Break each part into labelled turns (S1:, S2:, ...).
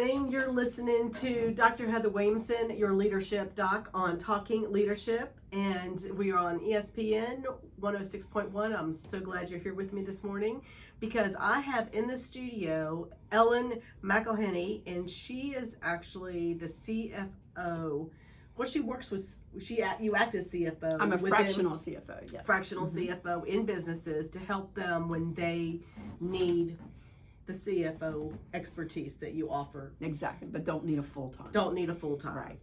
S1: You're listening to Dr. Heather Williamson, your leadership doc on Talking Leadership, and we are on ESPN 106.1. I'm so glad you're here with me this morning because I have in the studio Ellen McIlhenny, and she is actually the CFO. Well, she works with, you act as CFO.
S2: I'm a fractional CFO, yes.
S1: Fractional CFO in businesses to help them when they need the CFO expertise that you offer.
S2: Exactly, but don't need a full-time.
S1: Don't need a full-time.
S2: Right.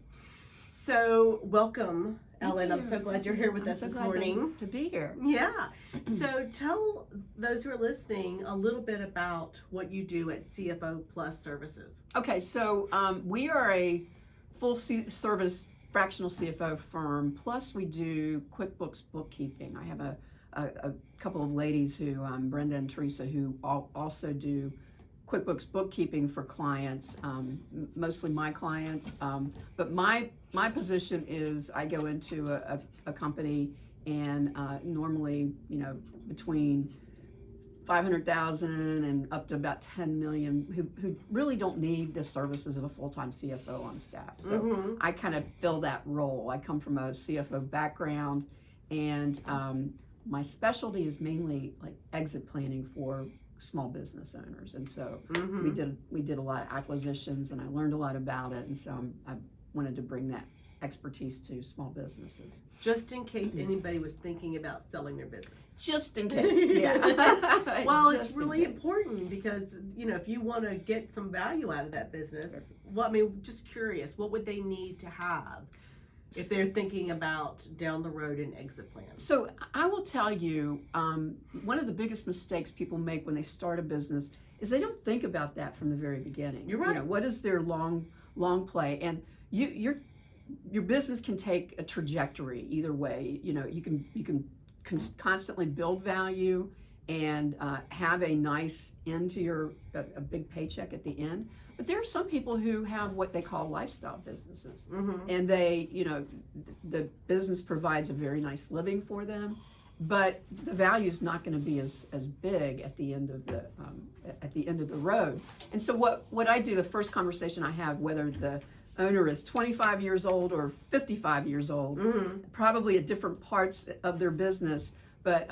S1: So welcome, Ellen.
S2: Thank
S1: I'm
S2: you.
S1: so glad you're here with us this morning.
S2: To be here.
S1: Yeah. So tell those who are listening a little bit about what you do at CFO Plus Services.
S2: Okay, so we are a full-service fractional CFO firm, plus we do QuickBooks bookkeeping. I have a couple of ladies who, Brenda and Teresa, who also do QuickBooks bookkeeping for clients, mostly my clients. But my position is I go into a company and normally, between 500,000 and up to about 10 million who really don't need the services of a full-time CFO on staff. So I kind of fill that role. I come from a CFO background, and my specialty is mainly like exit planning for small business owners. And so we did a lot of acquisitions, and I learned a lot about it. And so I wanted to bring that expertise to small businesses.
S1: Just in case anybody was thinking about selling their business.
S2: Just in case, yeah.
S1: Well, it's really important because, if you want to get some value out of that business,
S2: Sure.
S1: well, just curious, what would they need to have if they're thinking about down the road an exit plan?
S2: So I will tell you, one of the biggest mistakes people make when they start a business is they don't think about that from the very beginning.
S1: You're right.
S2: What is their long play? And your business can take a trajectory either way. You can constantly build value and have a nice end to a big paycheck at the end. But there are some people who have what they call lifestyle businesses, and the business provides a very nice living for them, but the value is not going to be as big at the end of the road. And so what I do, the first conversation I have, whether the owner is 25 years old or 55 years old, probably at different parts of their business, but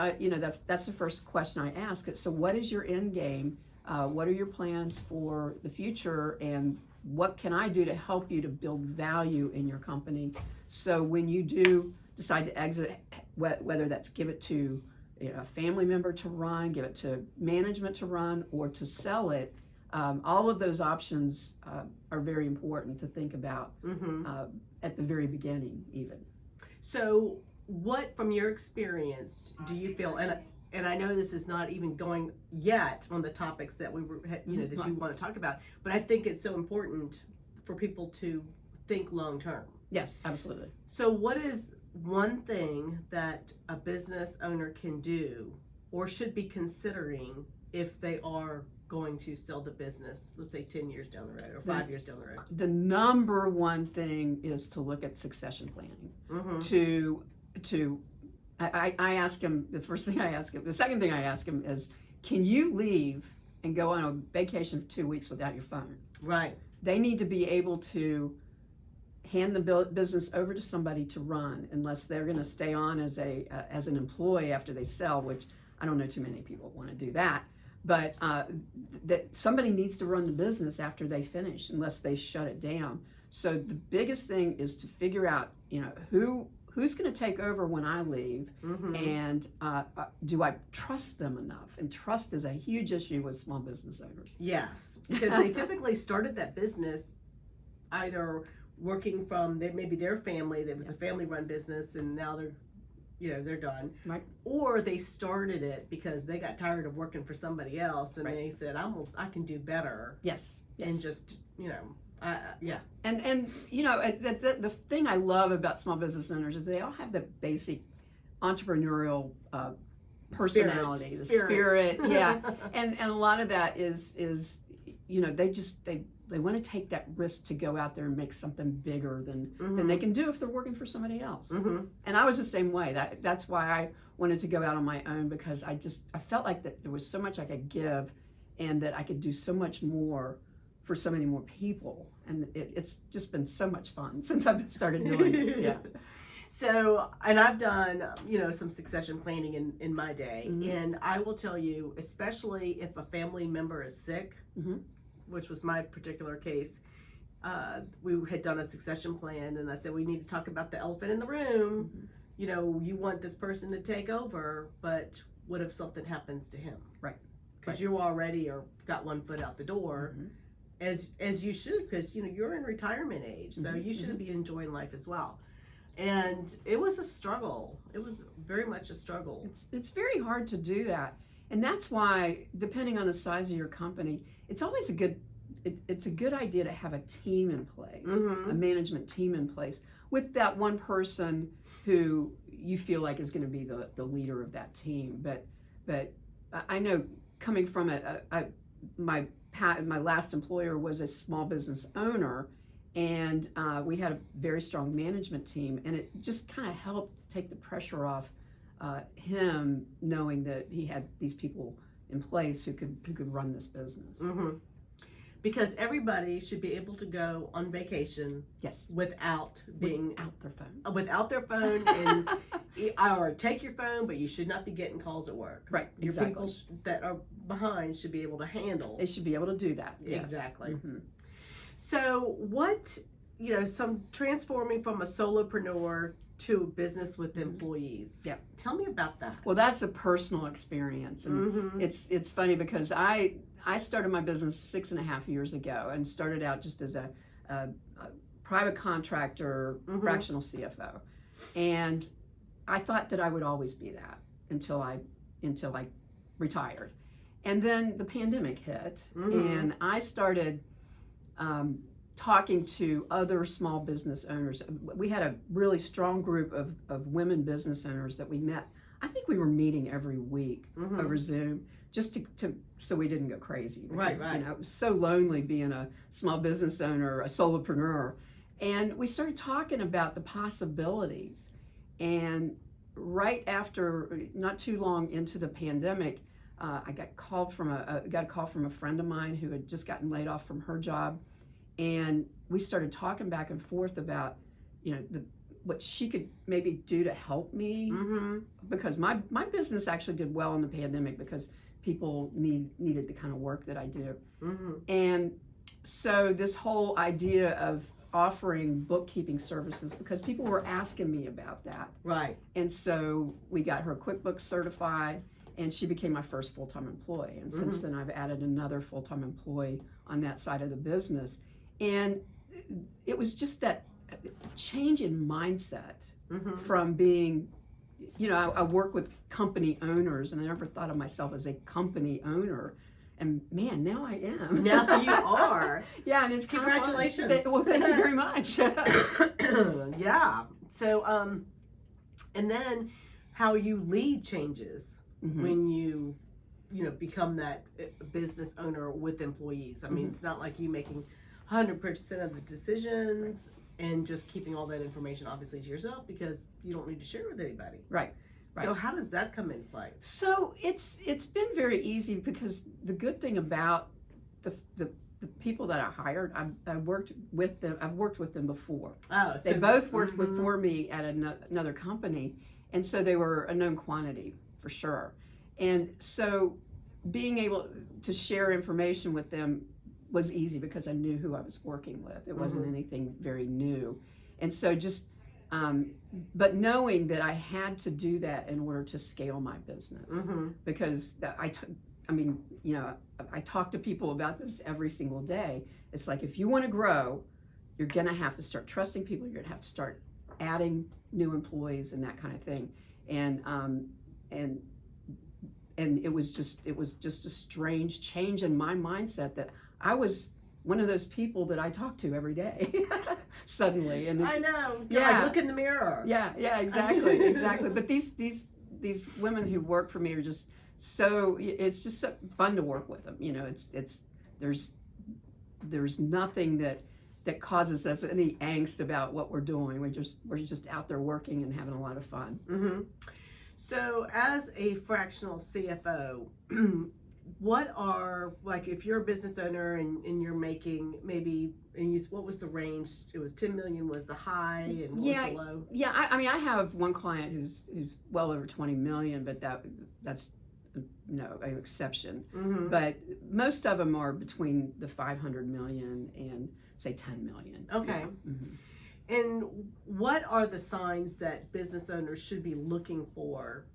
S2: that's the first question I ask. So what is your end game? What are your plans for the future, and what can I do to help you to build value in your company? So when you do decide to exit, whether that's give it to a family member to run, give it to management to run, or to sell it, all of those options are very important to think about at the very beginning even.
S1: So what, from your experience, do you feel, and I know this is not even going yet on the topics that we were, that you want to talk about, but I think it's so important for people to think long term.
S2: Yes, absolutely.
S1: So what is one thing that a business owner can do or should be considering if they are going to sell the business, let's say 10 years down the road or 5 years down the road?
S2: The number one thing is to look at succession planning. I ask him, the first thing I ask him, the second thing I ask him is, can you leave and go on a vacation for 2 weeks without your phone?
S1: Right.
S2: They need to be able to hand the business over to somebody to run, unless they're going to stay on as an employee after they sell, which I don't know too many people want to do that. But that somebody needs to run the business after they finish, unless they shut it down. So the biggest thing is to figure out, who's going to take over when I leave, and do I trust them enough? And trust is a huge issue with small business owners.
S1: Yes, because they typically started that business either working from maybe their family, that was a family-run business, and now they're done.
S2: Right. Or
S1: they started it because they got tired of working for somebody else, and they said, I can do better.
S2: Yes.
S1: And just, yeah.
S2: And the thing I love about small business owners is they all have the basic entrepreneurial personality, the spirit. Yeah. and a lot of that is they want to take that risk to go out there and make something bigger than they can do if they're working for somebody else. And I was the same way. That's why I wanted to go out on my own, because I felt like that there was so much I could give, and that I could do so much more for so many more people, and it's just been so much fun since I've started doing this. Yeah.
S1: So, and I've done, some succession planning in my day, and I will tell you, especially if a family member is sick, which was my particular case, we had done a succession plan, and I said, we need to talk about the elephant in the room. You want this person to take over, but what if something happens to him?
S2: Right.
S1: Because you already got one foot out the door, as you should, because you're in retirement age, so you should be enjoying life as well. And it was a struggle. It was very much a struggle.
S2: It's very hard to do that, and that's why, depending on the size of your company, it's always it's a good idea to have a team in place, a management team in place, with that one person who you feel like is going to be the leader of that team. But I know, coming from my last employer was a small business owner, and we had a very strong management team, and it just kind of helped take the pressure off him, knowing that he had these people in place who could run this business.
S1: Because everybody should be able to go on vacation,
S2: yes,
S1: without their phone, and or take your phone, but you should not be getting calls at work.
S2: Right,
S1: your
S2: exactly.
S1: people that are behind should be able to handle.
S2: They should be able to do that.
S1: Exactly. So what, some transforming from a solopreneur to a business with employees.
S2: Yeah.
S1: Tell me about that.
S2: Well, that's a personal experience, and it's funny because I started my business 6.5 years ago, and started out just as a private contractor, fractional CFO, and I thought that I would always be that until I retired, and then the pandemic hit, and I started talking to other small business owners. We had a really strong group of women business owners that we met. I think we were meeting every week over Zoom, just to so we didn't go crazy. Because,
S1: right.
S2: It was so lonely being a small business owner, a solopreneur. And we started talking about the possibilities. And right after, not too long into the pandemic, I got a call from a friend of mine who had just gotten laid off from her job. And we started talking back and forth about, what she could maybe do to help me, because my business actually did well in the pandemic because people needed the kind of work that I do. And so this whole idea of offering bookkeeping services, because people were asking me about that.
S1: Right.
S2: And so we got her QuickBooks certified, and she became my first full-time employee. And since then I've added another full-time employee on that side of the business. And it was just that change in mindset from being, I work with company owners, and I never thought of myself as a company owner. And man, now I am.
S1: Now you are.
S2: Yeah, and it's
S1: congratulations.
S2: Well, thank you very much.
S1: Yeah. So, and then how you lead changes when you become that business owner with employees. I mean, it's not like you making 100% of the decisions and just keeping all that information obviously to yourself, because you don't need to share with anybody.
S2: Right.
S1: So how does that come into play?
S2: So it's been very easy, because the good thing about the people that I hired, I've worked with them before.
S1: Oh, so
S2: they both worked before me at another company, and so they were a known quantity for sure. And so being able to share information with them was easy, because I knew who I was working with. It wasn't anything very new. And so just but knowing that I had to do that in order to scale my business, because I talk to people about this every single day. It's like, if you want to grow, you're going to have to start trusting people. You're going to have to start adding new employees and that kind of thing. And it was just a strange change in my mindset, that I was one of those people that I talk to every day suddenly. And
S1: I know. Like, look in the mirror.
S2: Yeah, exactly. But these women who work for me are just it's just so fun to work with them. There's nothing that causes us any angst about what we're doing. We're just out there working and having a lot of fun.
S1: So as a fractional CFO, what are, like, if you're a business owner and you're making maybe, and what was the range? It was 10 million was the high, and what was the low?
S2: Yeah. I mean, I have one client who's well over 20 million, but that's an exception.
S1: Mm-hmm.
S2: But most of them are between the 500 million and say 10 million.
S1: Okay.
S2: Yeah. Mm-hmm.
S1: And what are the signs that business owners should be looking for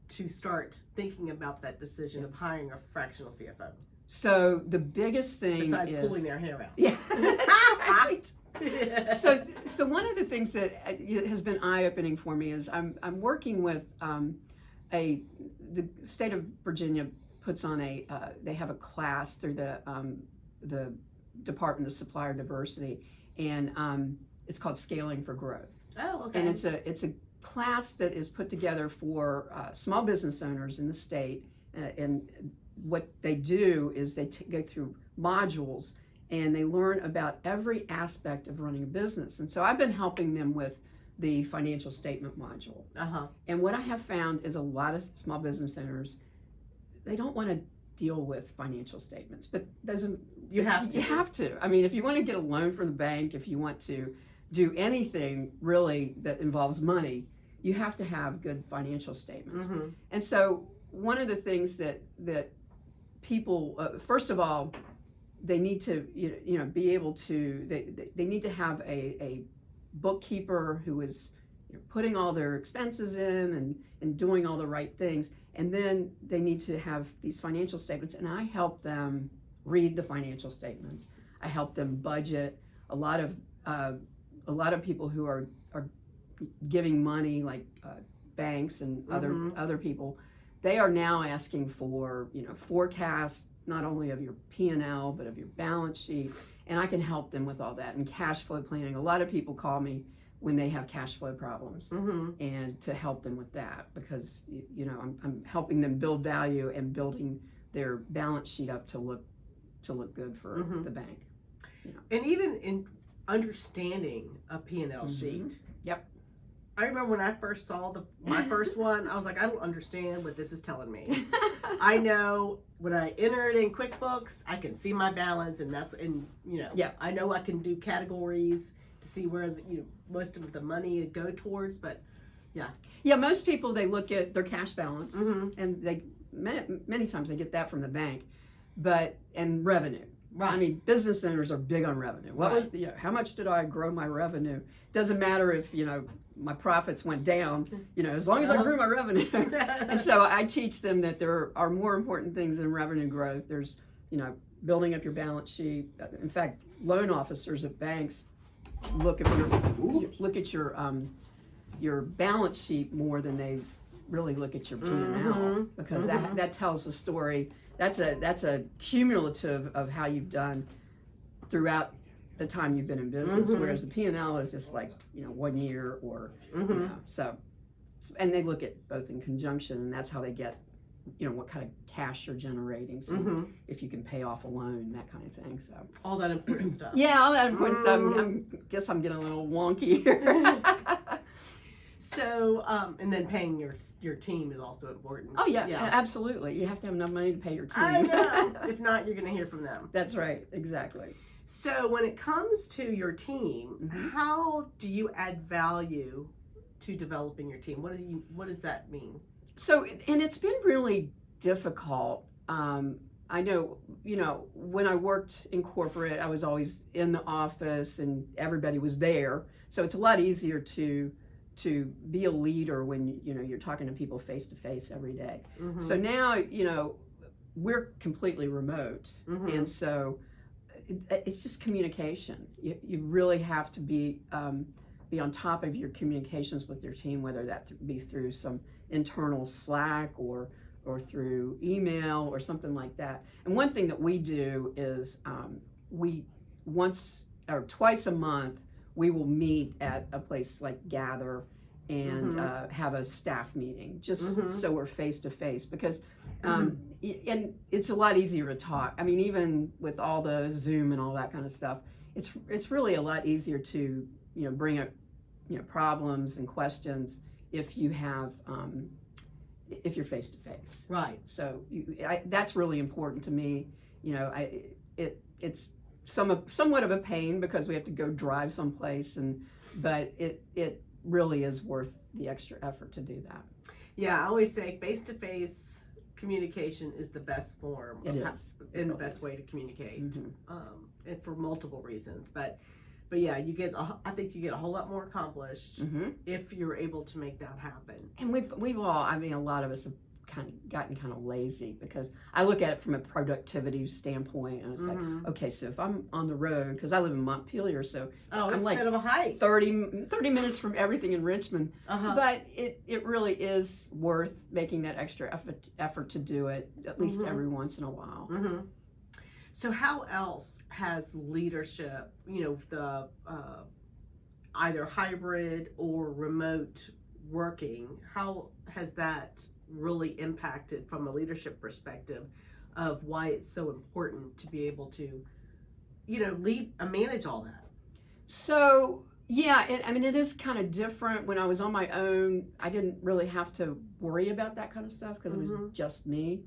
S1: to start thinking about that decision of hiring a fractional CFO?
S2: So the biggest thing
S1: besides
S2: is
S1: pulling their hair out.
S2: Yeah, that's right. So one of the things that has been eye-opening for me is I'm working with the state of Virginia puts on they have a class through the Department of Supplier Diversity, and it's called Scaling for Growth.
S1: Oh, okay.
S2: And it's a class that is put together for small business owners in the state, and what they do is they go through modules and they learn about every aspect of running a business. And so I've been helping them with the financial statement module.
S1: Uh-huh.
S2: And what I have found is a lot of small business owners, they don't want to deal with financial statements, but you have to. I mean, if you want to get a loan from the bank, if you want to do anything really that involves money, you have to have good financial statements.
S1: Mm-hmm.
S2: And so one of the things that people, first of all, they need to be able to, they need to have a bookkeeper who is putting all their expenses in and doing all the right things. And then they need to have these financial statements, and I help them read the financial statements. I help them budget. A lot of people who are giving money, like banks and other people, they are now asking for forecasts not only of your P&L but of your balance sheet, and I can help them with all that, and cash flow planning. A lot of people call me when they have cash flow problems, and to help them with that, because I'm helping them build value and building their balance sheet up to look good for the bank.
S1: And even in understanding a P&L sheet.
S2: Yep.
S1: I remember when I first saw my first one, I was like, I don't understand what this is telling me. I know when I enter it in QuickBooks, I can see my balance, and I know I can do categories to see where most of the money go towards, but
S2: most people, they look at their cash balance, and they many times they get that from the bank, and revenue.
S1: Right.
S2: I mean, business owners are big on revenue. How much did I grow my revenue? Doesn't matter if my profits went down, as long as I grew my revenue. And so I teach them that there are more important things than revenue growth. There's building up your balance sheet. In fact, loan officers at banks look at your balance sheet more than they really look at your P&L, because that tells the story. That's a cumulative of how you've done throughout the time you've been in business, whereas the P&L is just like 1 year or so. And they look at both in conjunction, and that's how they get what kind of cash you're generating, so if you can pay off a loan, that kind of thing. So
S1: all that important stuff.
S2: Yeah, all that important stuff. I guess I'm getting a little wonky here.
S1: So, and then paying your team is also important.
S2: Oh yeah, absolutely. You have to have enough money to pay your team.
S1: I know. If not, you're going to hear from them.
S2: That's right. Exactly.
S1: So when it comes to your team, how do you add value to developing your team? What does that mean?
S2: So, and it's been really difficult. I know, when I worked in corporate, I was always in the office and everybody was there. So it's a lot easier to be a leader when you're talking to people face to face every day. So now we're completely remote, and so it's just communication. You really have to be on top of your communications with your team, whether that be through some internal Slack or through email or something like that. And one thing that we do is we once or twice a month we will meet at a place like Gather and have a staff meeting, just so we're face to face, because and it's a lot easier to talk. I mean, even with all the Zoom and all that kind of stuff, it's really a lot easier to bring up problems and questions if you have if you're face to face.
S1: Right.
S2: So that's really important to me. It's somewhat of a pain because we have to go drive someplace, but it really is worth the extra effort to do that.
S1: Yeah, I always say face-to-face communication is the best form.
S2: It is.
S1: And the best way to communicate,
S2: Mm-hmm.
S1: and for multiple reasons. But yeah, I think you get a whole lot more accomplished if you're able to make that happen.
S2: And we've all, I mean, a lot of us have gotten kind of lazy, because I look at it from a productivity standpoint, and it's like, okay, so if I'm on the road, because I live in Montpelier, so I'm
S1: it's
S2: like
S1: a bit of a hike.
S2: 30 minutes from everything in Richmond, but it really is worth making that extra effort to do it at least every once in a while.
S1: So how else has leadership, the either hybrid or remote working, how has that really impacted from a leadership perspective of why it's so important to be able to, lead and manage all that?
S2: So yeah, it is kind of different. When I was on my own, I didn't really have to worry about that kind of stuff because it was just me.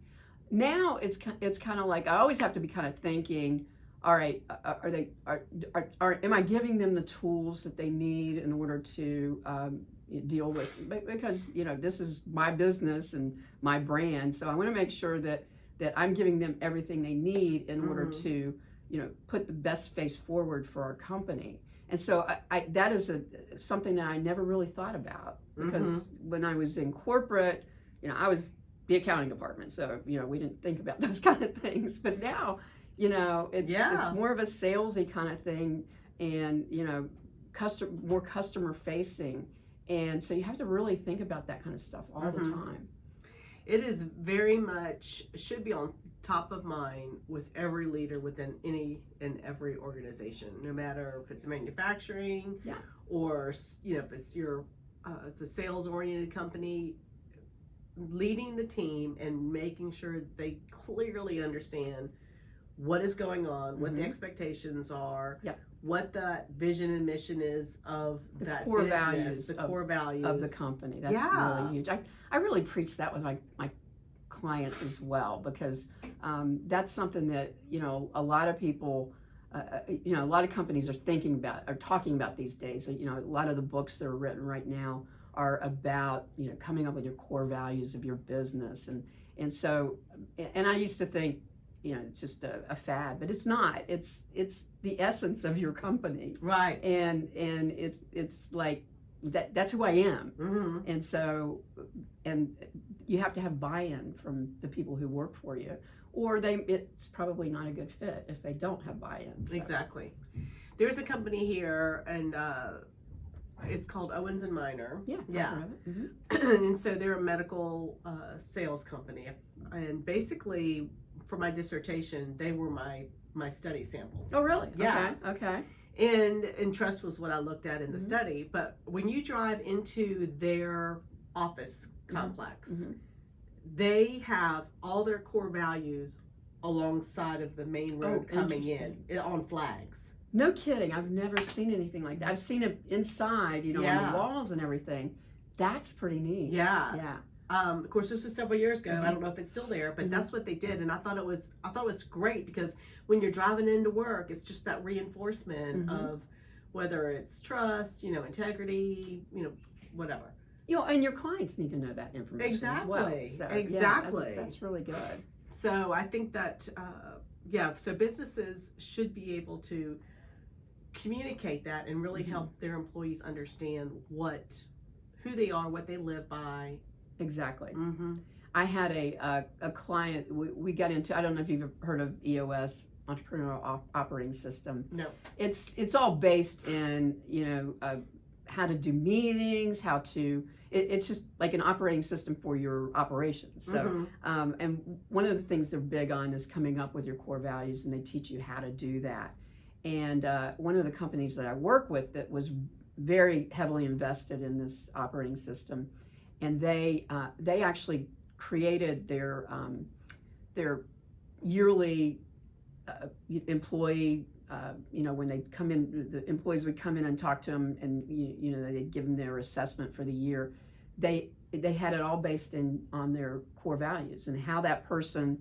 S2: Now it's kind of like I always have to be kind of thinking, all right, am I giving them the tools that they need in order to deal with, because this is my business and my brand, so I want to make sure that I'm giving them everything they need in order to put the best face forward for our company. And so that is something that I never really thought about, because when I was in corporate, I was the accounting department, so we didn't think about those kind of things. But now it's more of a salesy kind of thing, and more customer facing. And so you have to really think about that kind of stuff all the time.
S1: It is very much, should be on top of mind with every leader within any and every organization, no matter if it's manufacturing or, if it's it's a sales oriented company. Leading the team and making sure they clearly understand what is going on, what the expectations are, what that vision and mission is of that
S2: core
S1: business,
S2: values,
S1: the core values
S2: of the company. That's really huge. I really preach that with my clients as well, because that's something that a lot of people, a lot of companies are talking about these days. A lot of the books that are written right now are about coming up with your core values of your business, and so I used to think it's just a fad, but it's not. It's the essence of your company,
S1: right?
S2: And it's like that's who I am. And so you have to have buy-in from the people who work for you, or it's probably not a good fit if they don't have buy-in. So.
S1: Exactly. There's a company here, and it's called Owens and Minor.
S2: Yeah.
S1: And so they're a medical sales company, and basically for my dissertation they were my study sample.
S2: Oh really?
S1: Yes.
S2: Okay.
S1: And trust was what I looked at in the study. But when you drive into their office complex, they have all their core values alongside of the main road coming in on flags.
S2: No kidding. I've never seen anything like that. I've seen it inside, on the walls and everything. That's pretty neat.
S1: Yeah. Of course, this was several years ago. I don't know if it's still there, but that's what they did, and I thought it was great, because when you're driving into work, it's just that reinforcement of whether it's trust, integrity, whatever.
S2: And your clients need to know that information as well. So,
S1: exactly.
S2: That's really good.
S1: So I think that so businesses should be able to communicate that and really help their employees understand who they are, what they live by.
S2: Exactly. I had a client, we got into, I don't know if you've heard of EOS, Entrepreneurial Operating System.
S1: No.
S2: It's all based in, how to do meetings, it's just like an operating system for your operations. So, and one of the things they're big on is coming up with your core values, and they teach you how to do that. And one of the companies that I work with that was very heavily invested in this operating system, and they actually created their yearly employee. When they come in, the employees would come in and talk to them, and they'd give them their assessment for the year. They they had it all based on their core values and how that person,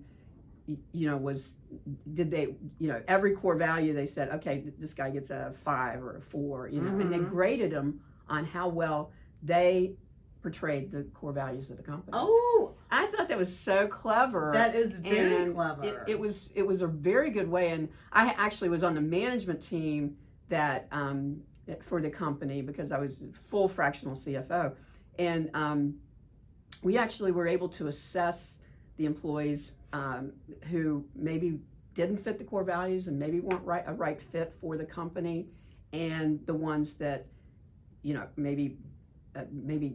S2: every core value they said, okay, this guy gets a 5 or a 4, and they graded them on how well they portrayed the core values of the company.
S1: Oh,
S2: I thought that was so clever.
S1: that is very clever.
S2: It was a very good way, and I actually was on the management team that for the company because I was full fractional CFO, and we actually were able to assess the employees who maybe didn't fit the core values and maybe weren't a right fit for the company, and the ones that maybe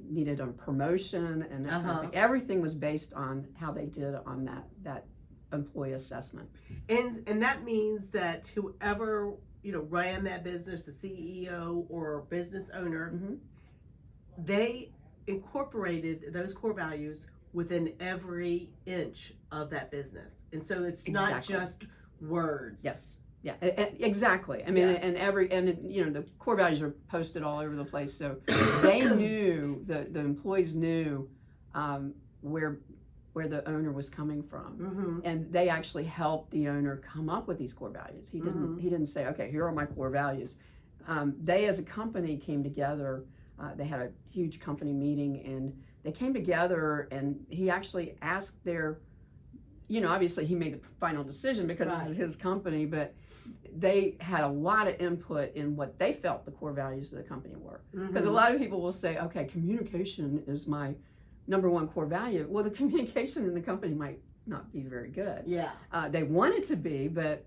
S2: needed a promotion and that kind of thing. Everything was based on how they did on that employee assessment.
S1: And that means that whoever ran that business, the CEO or business owner, they incorporated those core values within every inch of that business, and so it's not just words.
S2: Yes. Yeah, exactly. I mean, and the core values are posted all over the place, so they knew, the employees knew where the owner was coming from, and they actually helped the owner come up with these core values. He didn't say, okay, here are my core values. They, as a company, came together. They had a huge company meeting, and they came together, and he actually asked their, obviously he made the final decision because this is his company, but they had a lot of input in what they felt the core values of the company were. Because a lot of people will say, okay, communication is my number one core value. Well, the communication in the company might not be very good.
S1: Yeah.
S2: They want it to be, but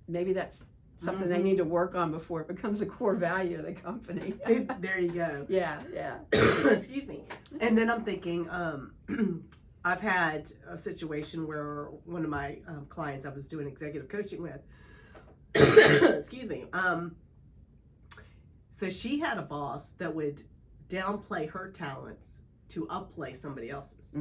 S2: maybe that's something they need to work on before it becomes a core value of the company.
S1: There you go.
S2: Yeah.
S1: Excuse me. And then I'm thinking, I've had a situation where one of my clients I was doing executive coaching with, excuse me, so she had a boss that would downplay her talents to upplay somebody else's.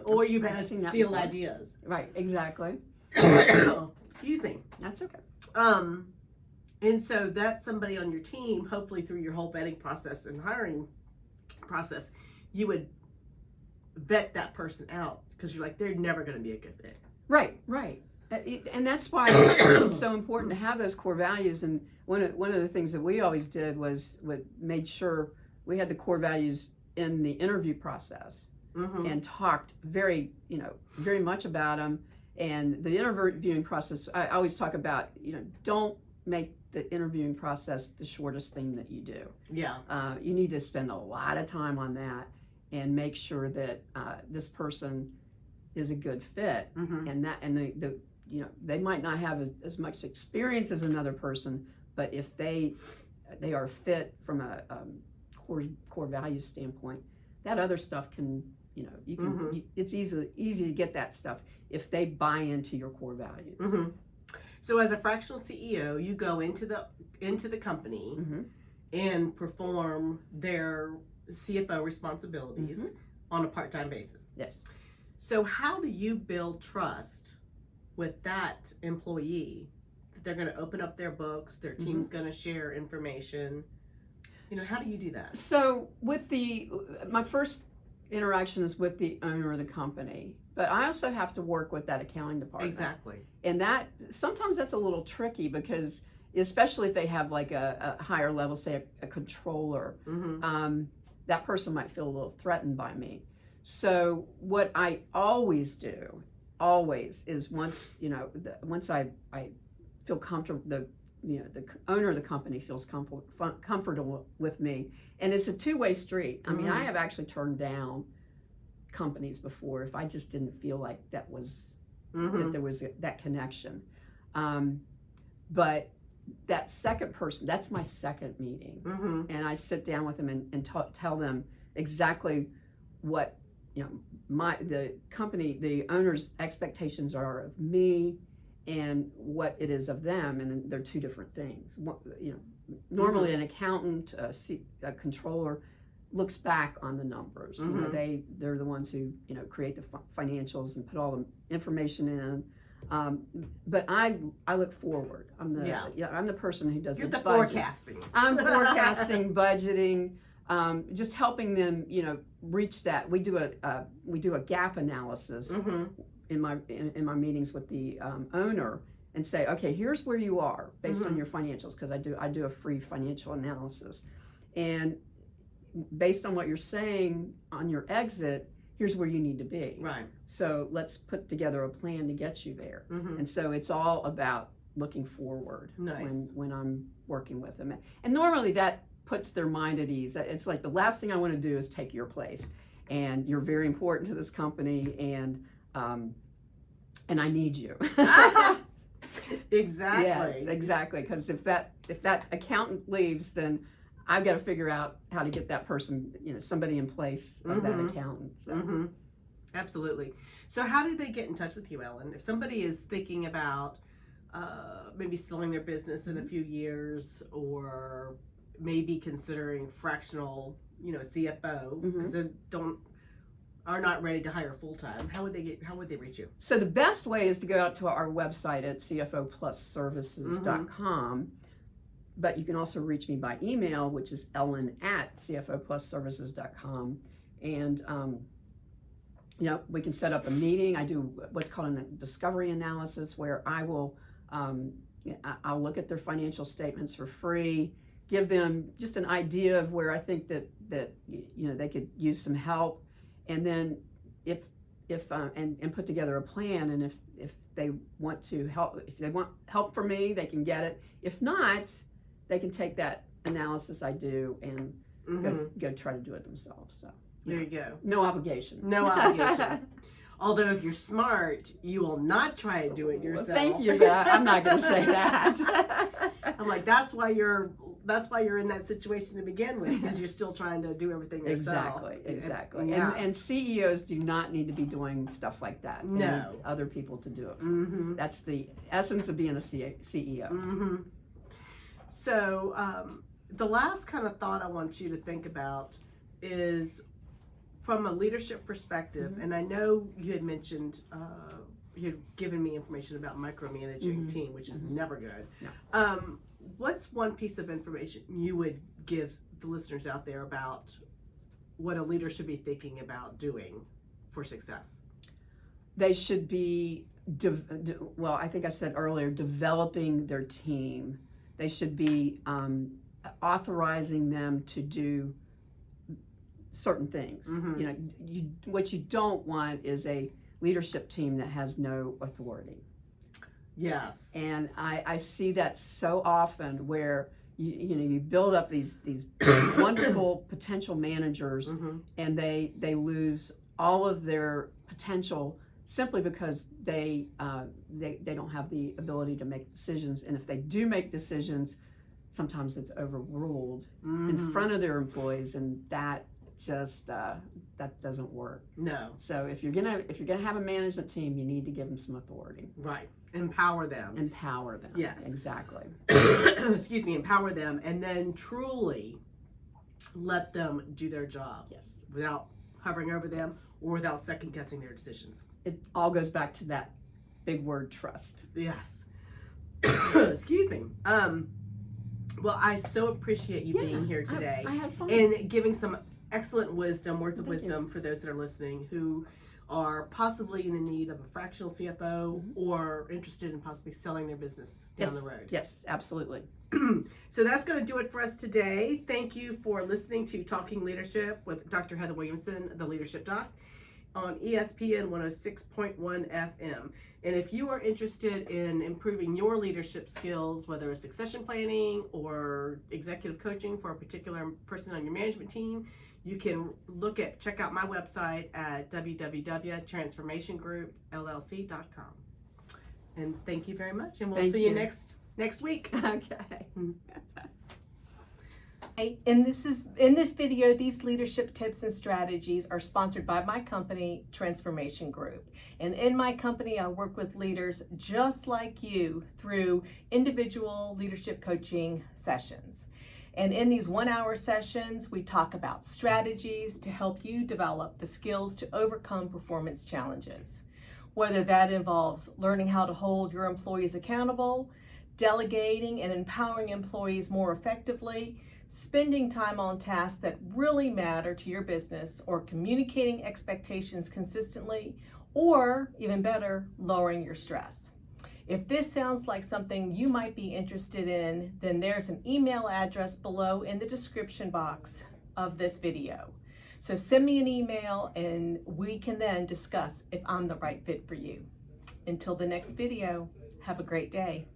S1: Or you had to steal ideas.
S2: Right, exactly.
S1: Excuse me.
S2: That's okay.
S1: And so that's somebody on your team, hopefully through your whole vetting process and hiring process, you would vet that person out because you're like, they're never going to be a good fit.
S2: Right. And that's why it's so important to have those core values. And one of the things that we always did was made sure we had the core values in the interview process and talked very much about them. And the interviewing process, I always talk about, don't make the interviewing process the shortest thing that you do. Yeah. You need to spend a lot of time on that and make sure that this person is a good fit, and they might not have as much experience as another person, but if they are fit from a core value standpoint, that other stuff can, it's easy to get that stuff if they buy into your core values.
S1: So as a fractional CEO, you go into the company and perform their CFO responsibilities on a part-time basis.
S2: Yes.
S1: So how do you build trust with that employee that they're going to open up their books, their team's going to share information? How do you do that?
S2: So my first interaction is with the owner of the company, but I also have to work with that accounting department.
S1: Exactly.
S2: And that sometimes that's a little tricky because especially if they have like a higher level, say a controller, that person might feel a little threatened by me. So what I always do is once I feel comfortable, the owner of the company feels comfortable with me, and it's a two-way street. I mean, I have actually turned down companies before if I just didn't feel like that was that there was that connection. But that second person, that's my second meeting, and I sit down with them and tell them exactly what the owner's expectations are of me and what it is of them, and they're two different things. Normally an accountant, a controller, looks back on the numbers. They're the ones who create the financials and put all the information in. But I look forward. I'm the person who does
S1: the
S2: budget.
S1: forecasting.
S2: I'm forecasting, budgeting, just helping them, reach that. We do a gap analysis in my meetings with the owner, and say, okay, here's where you are based on your financials, because I do a free financial analysis, and based on what you're saying on your exit, here's where you need to be.
S1: Right.
S2: So let's put together a plan to get you there. And so it's all about looking forward.
S1: Nice.
S2: when I'm working with them, and normally that puts their mind at ease. It's like, the last thing I want to do is take your place, and you're very important to this company, and I need you.
S1: Exactly.
S2: Yes, exactly. Because if that accountant leaves, then I've got to figure out how to get that person, somebody in place of that accountant. So.
S1: Absolutely. So how do they get in touch with you, Ellen? If somebody is thinking about maybe selling their business in a few years, or maybe considering fractional, CFO, because they are not ready to hire full time, how would they reach you?
S2: So the best way is to go out to our website at CFO Plus Services.com. But you can also reach me by email, which is ellen@cfoplusservices.com. And, we can set up a meeting. I do what's called a discovery analysis, where I will, I'll look at their financial statements for free, give them just an idea of where I think that they could use some help. And then and put together a plan. And if they want to help, if they want help from me, they can get it. If not, they can take that analysis I do and go try to do it themselves. So
S1: there you go.
S2: No obligation.
S1: No obligation. Although if you're smart, you will not try to do it yourself.
S2: Well, thank you. I'm not going to say that.
S1: I'm like, that's why you're in that situation to begin with, because you're still trying to do everything yourself.
S2: Exactly.
S1: Yes.
S2: And CEOs do not need to be doing stuff like that. They need other people to do it. That's the essence of being a CEO.
S1: So the last kind of thought I want you to think about is from a leadership perspective, and I know you had mentioned, you had given me information about micromanaging a team, which is never good. No. What's one piece of information you would give the listeners out there about what a leader should be thinking about doing for success?
S2: They should be, I think I said earlier, developing their team. They should be authorizing them to do certain things. What you don't want is a leadership team that has no authority. Yes. And I see that so often, where you build up these wonderful potential managers, and they lose all of their potential simply because they don't have the ability to make decisions. And if they do make decisions, sometimes it's overruled in front of their employees, and that just that doesn't work. No. So if you're gonna have a management team, you need to give them some authority. Right. Empower them. Empower them. Yes. Exactly.
S1: Excuse me. Empower them, and then truly let them do their job. Yes. Without hovering over them or without second guessing their decisions.
S2: It all goes back to that big word, trust.
S1: Yes. Excuse me. Well, I so appreciate you being here today.
S2: I had fun.
S1: And giving some excellent words of wisdom for those that are listening who are possibly in the need of a fractional CFO or interested in possibly selling their business down the road.
S2: Yes, absolutely.
S1: So that's going to do it for us today. Thank you for listening to Talking Leadership with Dr. Heather Williamson, the Leadership Doc, on ESPN 106.1 FM. And if you are interested in improving your leadership skills, whether it's succession planning or executive coaching for a particular person on your management team, you can check out my website at www.transformationgroup.llc.com. And thank you very much. And we'll see you next week.
S2: Okay.
S3: In this video, these leadership tips and strategies are sponsored by my company, Transformation Group. And in my company, I work with leaders just like you through individual leadership coaching sessions. And in these 1-hour sessions, we talk about strategies to help you develop the skills to overcome performance challenges. Whether that involves learning how to hold your employees accountable, delegating and empowering employees more effectively, spending time on tasks that really matter to your business, or communicating expectations consistently, or even better, lowering your stress. If this sounds like something you might be interested in, then there's an email address below in the description box of this video. So send me an email and we can then discuss if I'm the right fit for you. Until the next video, have a great day.